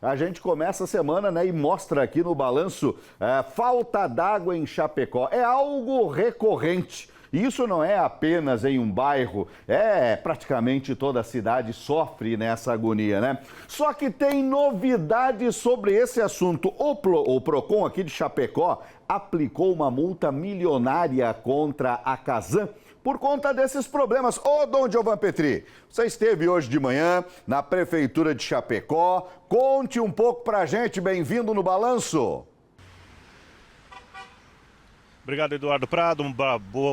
A gente começa a semana, né, e mostra aqui no balanço falta d'água em Chapecó. É algo recorrente. Isso não é apenas em um bairro, praticamente toda a cidade sofre nessa agonia, né? Só que tem novidades sobre esse assunto. O Procon aqui de Chapecó aplicou uma multa milionária contra a Casan por conta desses problemas. Ô, Dom Giovan Petri, você esteve hoje de manhã na Prefeitura de Chapecó. Conte um pouco pra gente, bem-vindo no Balanço. Obrigado, Eduardo Prado.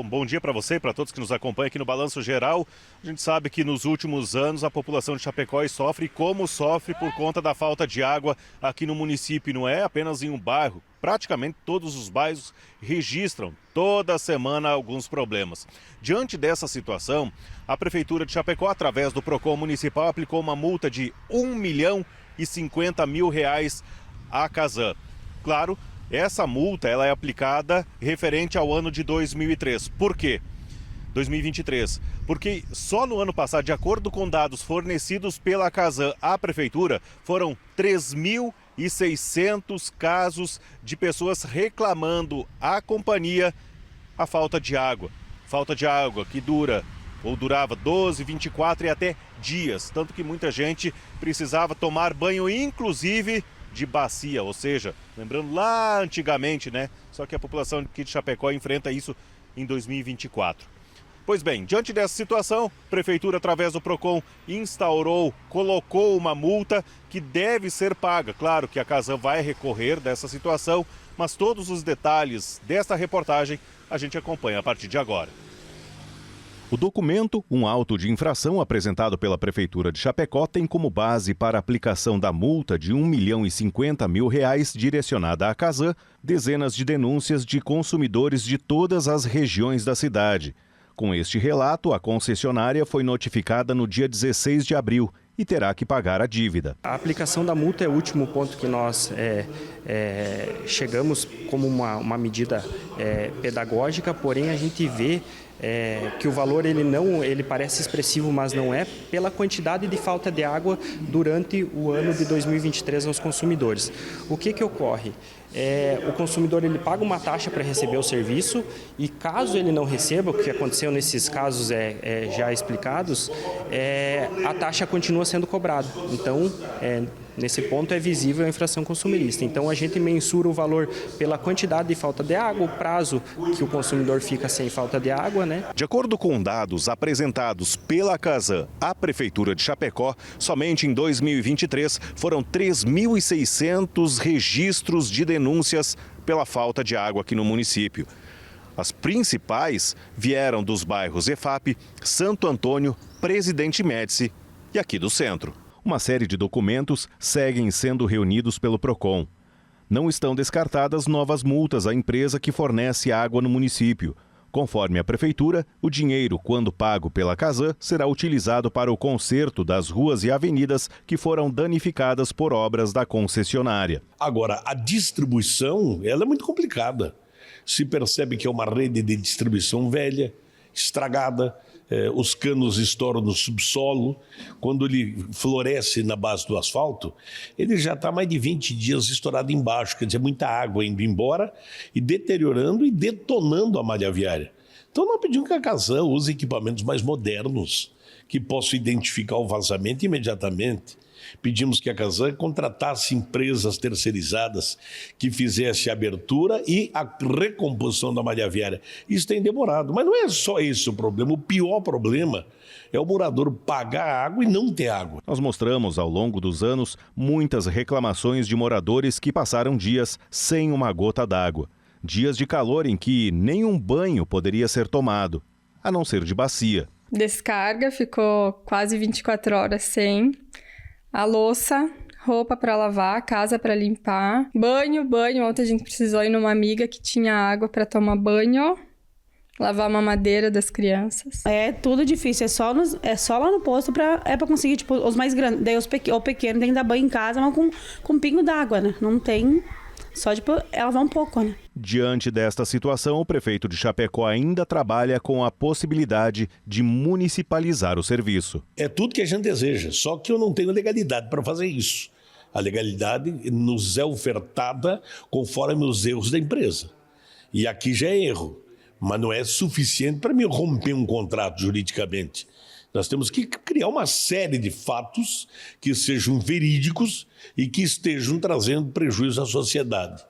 Bom dia para você e para todos que nos acompanham aqui no Balanço Geral. A gente sabe que nos últimos anos a população de Chapecó sofre, como sofre por conta da falta de água aqui no município. Não é apenas em um bairro, praticamente todos os bairros registram toda semana alguns problemas. Diante dessa situação, a Prefeitura de Chapecó, através do Procon Municipal, aplicou uma multa de R$1.050.000 à Casan. Claro, essa multa ela é aplicada referente ao ano de 2003. Por quê? 2023. Porque só no ano passado, de acordo com dados fornecidos pela Casan à Prefeitura, foram 3.600 casos de pessoas reclamando à companhia a falta de água. Falta de água que durava 12, 24 e até dias. Tanto que muita gente precisava tomar banho, inclusive de bacia, ou seja, lembrando lá antigamente, né? Só que a população aqui de Chapecó enfrenta isso em 2024. Pois bem, diante dessa situação, a Prefeitura, através do Procon, colocou uma multa que deve ser paga. Claro que a Casan vai recorrer dessa situação, mas todos os detalhes desta reportagem a gente acompanha a partir de agora. O documento, um auto de infração apresentado pela Prefeitura de Chapecó, tem como base para a aplicação da multa de R$1.050.000 direcionada à Casan, dezenas de denúncias de consumidores de todas as regiões da cidade. Com este relato, a concessionária foi notificada no dia 16 de abril e terá que pagar a dívida. A aplicação da multa é o último ponto que nós chegamos como uma medida pedagógica, porém a gente vê que o valor ele parece expressivo, mas não é, pela quantidade de falta de água durante o ano de 2023 aos consumidores. O que ocorre? O consumidor ele paga uma taxa para receber o serviço e caso ele não receba, o que aconteceu nesses casos já explicados, a taxa continua sendo cobrada. Então, nesse ponto é visível a infração consumirista. Então a gente mensura o valor pela quantidade de falta de água, o prazo que o consumidor fica sem falta de água, né? De acordo com dados apresentados pela Casan à Prefeitura de Chapecó, somente em 2023 foram 3.600 registros de denúncias pela falta de água aqui no município. As principais vieram dos bairros EFAP, Santo Antônio, Presidente Médici e aqui do centro. Uma série de documentos seguem sendo reunidos pelo Procon. Não estão descartadas novas multas à empresa que fornece água no município. Conforme a Prefeitura, o dinheiro, quando pago pela Casan, será utilizado para o conserto das ruas e avenidas que foram danificadas por obras da concessionária. Agora, a distribuição ela é muito complicada. Se percebe que é uma rede de distribuição velha, estragada, os canos estouram no subsolo. Quando ele floresce na base do asfalto, ele já está mais de 20 dias estourado embaixo, quer dizer, muita água indo embora e deteriorando e detonando a malha viária. Então nós pedimos que a Casan use equipamentos mais modernos, que possam identificar o vazamento imediatamente. Pedimos que a Casan contratasse empresas terceirizadas que fizesse a abertura e a recomposição da malha viária. Isso tem demorado, mas não é só esse o problema. O pior problema é o morador pagar água e não ter água. Nós mostramos ao longo dos anos muitas reclamações de moradores que passaram dias sem uma gota d'água. Dias de calor em que nenhum banho poderia ser tomado, a não ser de bacia. Descarga, ficou quase 24 horas sem. A louça, roupa para lavar, casa para limpar, banho. Ontem a gente precisou ir numa amiga que tinha água para tomar banho, lavar a mamadeira das crianças. É tudo difícil, é só lá no posto para conseguir, tipo, os mais grandes. Daí o pequeno tem que dar banho em casa, mas com pingo d'água, né? Não tem, só tipo, ela vai um pouco, né? Diante desta situação, o prefeito de Chapecó ainda trabalha com a possibilidade de municipalizar o serviço. É tudo que a gente deseja, só que eu não tenho legalidade para fazer isso. A legalidade nos é ofertada conforme os erros da empresa. E aqui já é erro, mas não é suficiente para me romper um contrato juridicamente. Nós temos que criar uma série de fatos que sejam verídicos e que estejam trazendo prejuízo à sociedade.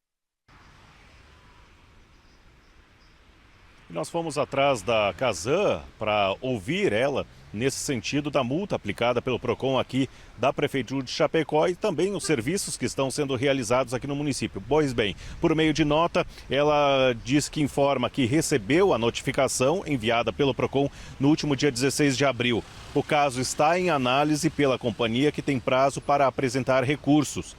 Nós fomos atrás da Casan para ouvir ela nesse sentido da multa aplicada pelo PROCON aqui da Prefeitura de Chapecó e também os serviços que estão sendo realizados aqui no município. Pois bem, por meio de nota, ela diz que informa que recebeu a notificação enviada pelo PROCON no último dia 16 de abril. O caso está em análise pela companhia, que tem prazo para apresentar recursos.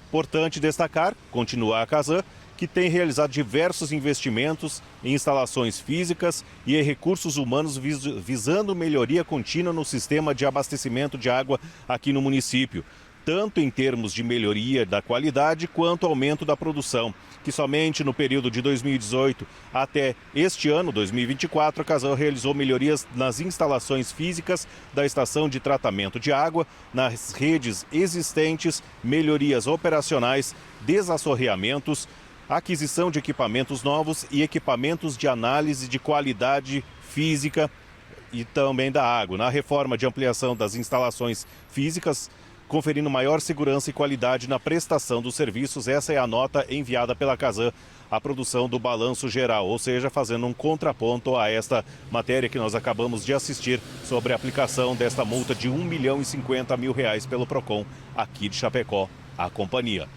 Importante destacar, continua a Casan, que tem realizado diversos investimentos em instalações físicas e em recursos humanos visando melhoria contínua no sistema de abastecimento de água aqui no município, tanto em termos de melhoria da qualidade quanto aumento da produção, que somente no período de 2018 até este ano, 2024, a Casan realizou melhorias nas instalações físicas da estação de tratamento de água, nas redes existentes, melhorias operacionais, desassorreamentos, aquisição de equipamentos novos e equipamentos de análise de qualidade física e também da água. Na reforma de ampliação das instalações físicas, conferindo maior segurança e qualidade na prestação dos serviços. Essa é a nota enviada pela Casan à produção do balanço geral, ou seja, fazendo um contraponto a esta matéria que nós acabamos de assistir sobre a aplicação desta multa de R$ 1.050.000 pelo PROCON aqui de Chapecó, a companhia.